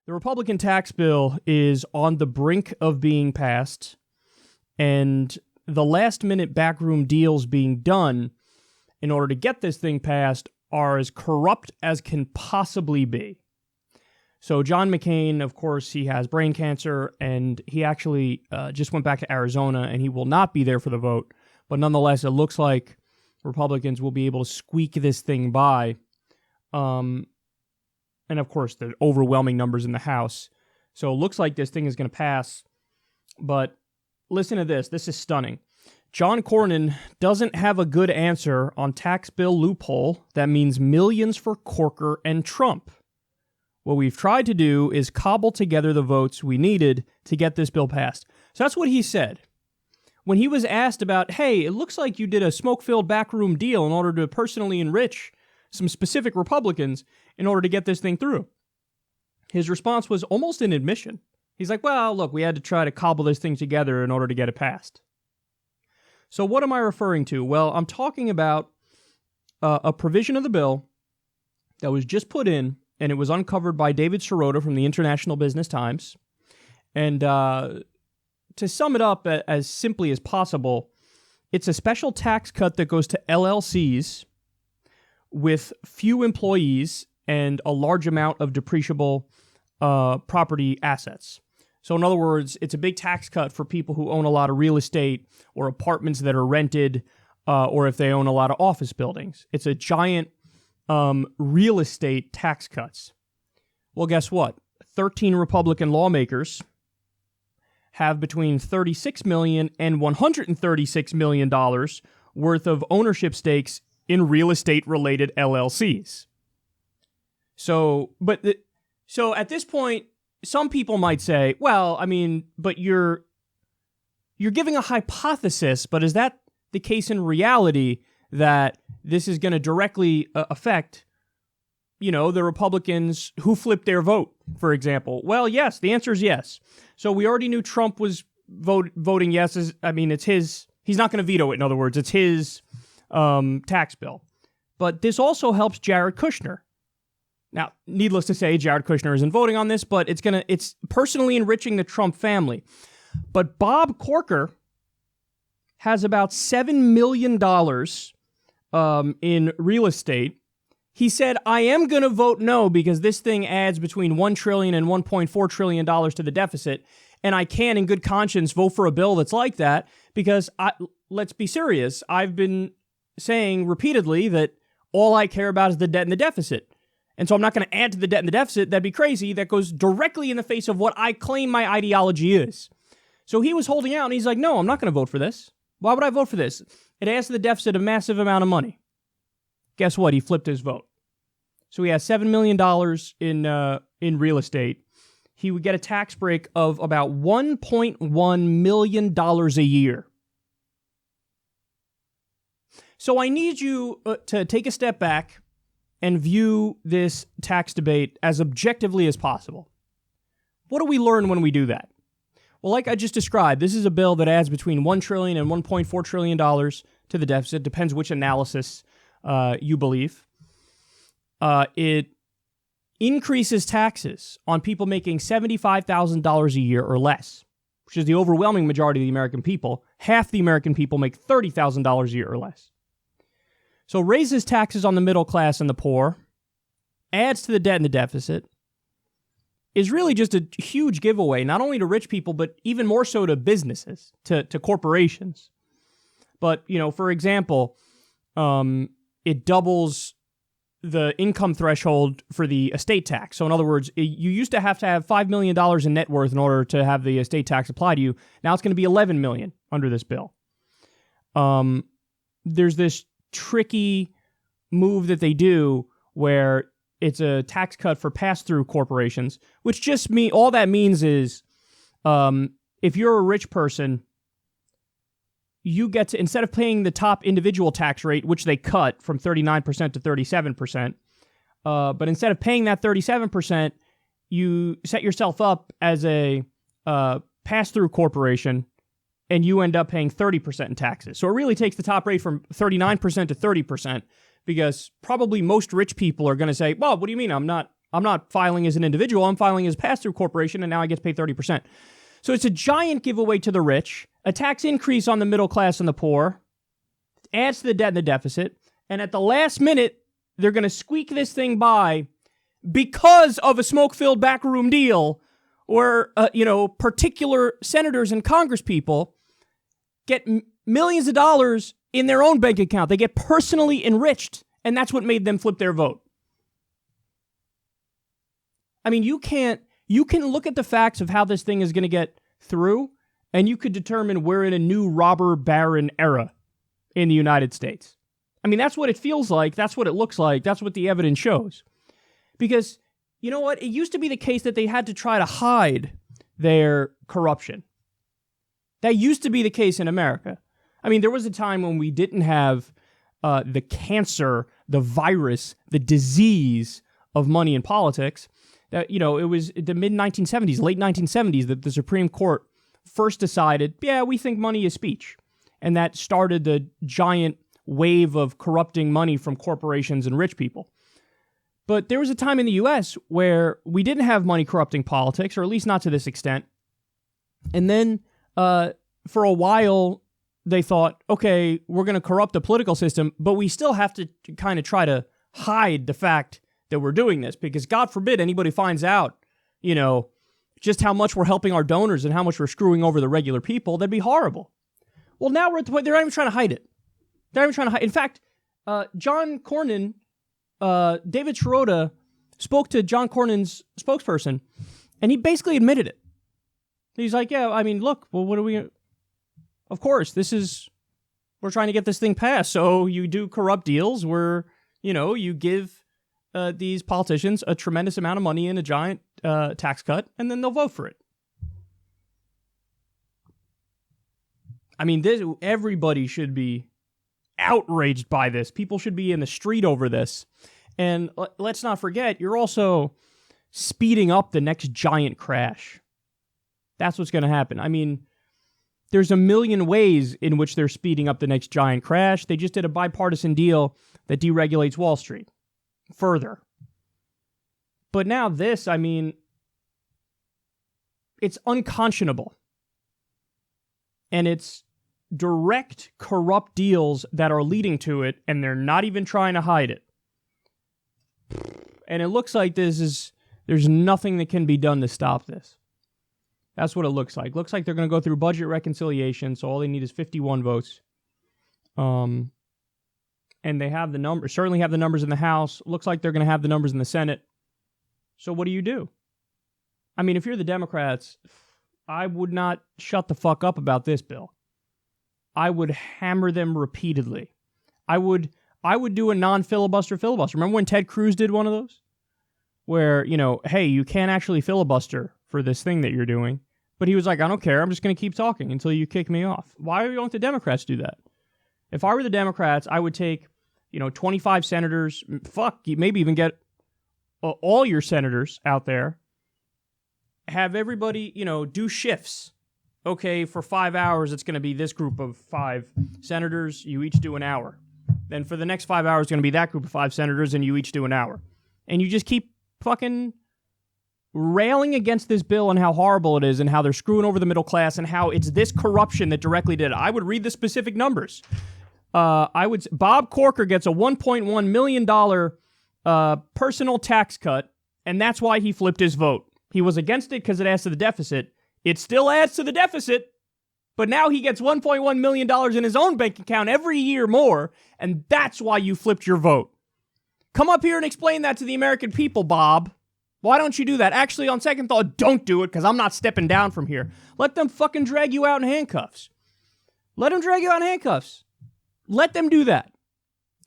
The Republican tax bill is on the brink of being passed, and the last-minute backroom deals being done in order to get this thing passed are as corrupt as can possibly be. So John McCain, of course, he has brain cancer, and he actually just went back to Arizona, and he will not be there for the vote. But nonetheless, it looks like Republicans will be able to squeak this thing by. And of course, the overwhelming numbers in the House. So it looks like this thing is going to pass. But listen to this. This is stunning. John Cornyn doesn't have a good answer on tax bill loophole that means millions for Corker and Trump. What we've tried to do is cobble together the votes we needed to get this bill passed. So that's what he said. When he was asked about, hey, it looks like you did a smoke-filled backroom deal in order to personally enrich some specific Republicans in order to get this thing through, his response was almost an admission. He's like, well, look, we had to try to cobble this thing together in order to get it passed. So what am I referring to? Well, I'm talking about a provision of the bill that was just put in, and it was uncovered by David Sirota from the International Business Times. And to sum it up as simply as possible, it's a special tax cut that goes to LLCs with few employees and a large amount of depreciable property assets. So in other words, it's a big tax cut for people who own a lot of real estate or apartments that are rented, or if they own a lot of office buildings. It's a giant real estate tax cuts. Well, guess what? 13 Republican lawmakers have between $36 million and $136 million worth of ownership stakes in real estate-related LLCs. So at this point, some people might say, well, I mean, but you're giving a hypothesis, but is that the case in reality that this is going to directly affect, the Republicans who flipped their vote, for example? Well, yes, the answer is yes. So we already knew Trump was voting yes. It's his, he's not going to veto it, in other words. It's his tax bill. But this also helps Jared Kushner. Now, needless to say, Jared Kushner isn't voting on this, but it's personally enriching the Trump family. But Bob Corker has about $7 million in real estate. He said, I am going to vote no because this thing adds between $1 trillion and $1.4 trillion to the deficit, and I can, in good conscience, vote for a bill that's like that because, let's be serious, I've been saying repeatedly that all I care about is the debt and the deficit. And so I'm not going to add to the debt and the deficit. That'd be crazy. That goes directly in the face of what I claim my ideology is. So he was holding out, and he's like, no, I'm not going to vote for this. Why would I vote for this? It adds to the deficit a massive amount of money. Guess what? He flipped his vote. So he has $7 million in real estate. He would get a tax break of about $1.1 million a year. So I need you to take a step back and view this tax debate as objectively as possible. What do we learn when we do that? Well, like I just described, this is a bill that adds between $1 trillion and $1.4 trillion to the deficit. Depends which analysis you believe. It increases taxes on people making $75,000 a year or less, which is the overwhelming majority of the American people. Half the American people make $30,000 a year or less. So raises taxes on the middle class and the poor, adds to the debt and the deficit, is really just a huge giveaway, not only to rich people, but even more so to businesses, to corporations. But, for example, it doubles the income threshold for the estate tax. So in other words, you used to have $5 million in net worth in order to have the estate tax apply to you. Now it's going to be $11 million under this bill. There's this tricky move that they do where it's a tax cut for pass-through corporations, which just all that means is if you're a rich person, you get to, instead of paying the top individual tax rate, which they cut from 39% to 37%, but instead of paying that 37%, you set yourself up as a pass-through corporation, and you end up paying 30% in taxes. So it really takes the top rate from 39% to 30%, because probably most rich people are going to say, well, what do you mean? I'm not I'm not filing as an individual. I'm filing as a pass-through corporation, and now I get to pay 30%. So it's a giant giveaway to the rich, a tax increase on the middle class and the poor, adds to the debt and the deficit, and at the last minute, they're going to squeak this thing by because of a smoke-filled backroom deal where, particular senators and congresspeople get millions of dollars in their own bank account. They get personally enriched, and that's what made them flip their vote. I mean, you can look at the facts of how this thing is going to get through, and you could determine we're in a new robber baron era in the United States. I mean, that's what it feels like. That's what it looks like. That's what the evidence shows. Because, you know what? It used to be the case that they had to try to hide their corruption. That used to be the case in America. I mean, there was a time when we didn't have the cancer, the virus, the disease of money in politics. That, it was the mid-1970s, late 1970s, that the Supreme Court first decided, yeah, we think money is speech. And that started the giant wave of corrupting money from corporations and rich people. But there was a time in the U.S. where we didn't have money corrupting politics, or at least not to this extent. And then for a while, they thought, okay, we're going to corrupt the political system, but we still have to kind of try to hide the fact that we're doing this, because God forbid anybody finds out, just how much we're helping our donors and how much we're screwing over the regular people. That'd be horrible. Well, now we're at the point, they're not even trying to hide it. They're not even trying to hide. In fact, John Cornyn, David Sirota spoke to John Cornyn's spokesperson, and he basically admitted it. He's like, yeah, I mean, look, well, what are we... Of course, we're trying to get this thing passed, so you do corrupt deals where, you give these politicians a tremendous amount of money in a giant tax cut, and then they'll vote for it. I mean, everybody should be outraged by this. People should be in the street over this. And let's not forget, you're also speeding up the next giant crash. That's what's going to happen. I mean, there's a million ways in which they're speeding up the next giant crash. They just did a bipartisan deal that deregulates Wall Street further. But now this, I mean, it's unconscionable. And it's direct corrupt deals that are leading to it, and they're not even trying to hide it. And it looks like there's nothing that can be done to stop this. That's what it looks like. Looks like they're going to go through budget reconciliation, so all they need is 51 votes. And they have the numbers, certainly have the numbers in the House. Looks like they're going to have the numbers in the Senate. So what do? I mean, if you're the Democrats, I would not shut the fuck up about this bill. I would hammer them repeatedly. I would do a non-filibuster filibuster. Remember when Ted Cruz did one of those? Where, hey, you can't actually filibuster for this thing that you're doing. But he was like, I don't care. I'm just going to keep talking until you kick me off. Why don't the Democrats do that? If I were the Democrats, I would take, 25 senators, maybe even get all your senators out there, have everybody, do shifts. Okay, for 5 hours, it's going to be this group of 5 senators. You each do an hour. Then for the next 5 hours, it's going to be that group of 5 senators, and you each do an hour. And you just keep fucking railing against this bill and how horrible it is and how they're screwing over the middle class and how it's this corruption that directly did it. I would read the specific numbers. Bob Corker gets a $1.1 million personal tax cut, and that's why he flipped his vote. He was against it because it adds to the deficit. It still adds to the deficit, but now he gets $1.1 million in his own bank account every year more, and that's why you flipped your vote. Come up here and explain that to the American people, Bob. Why don't you do that? Actually, on second thought, don't do it, because I'm not stepping down from here. Let them fucking drag you out in handcuffs. Let them drag you out in handcuffs. Let them do that.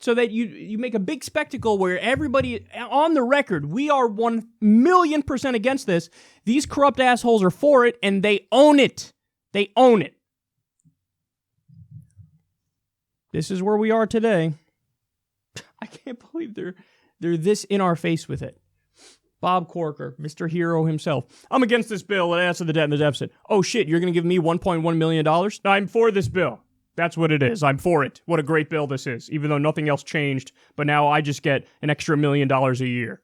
So that you make a big spectacle where everybody, on the record, we are 1,000,000% against this. These corrupt assholes are for it, and they own it. They own it. This is where we are today. I can't believe they're this in our face with it. Bob Corker, Mr. Hero himself. I'm against this bill. It adds to the debt and the deficit. Oh shit, you're going to give me $1.1 million? I'm for this bill. That's what it is. I'm for it. What a great bill this is, even though nothing else changed, but now I just get an extra $1 million a year.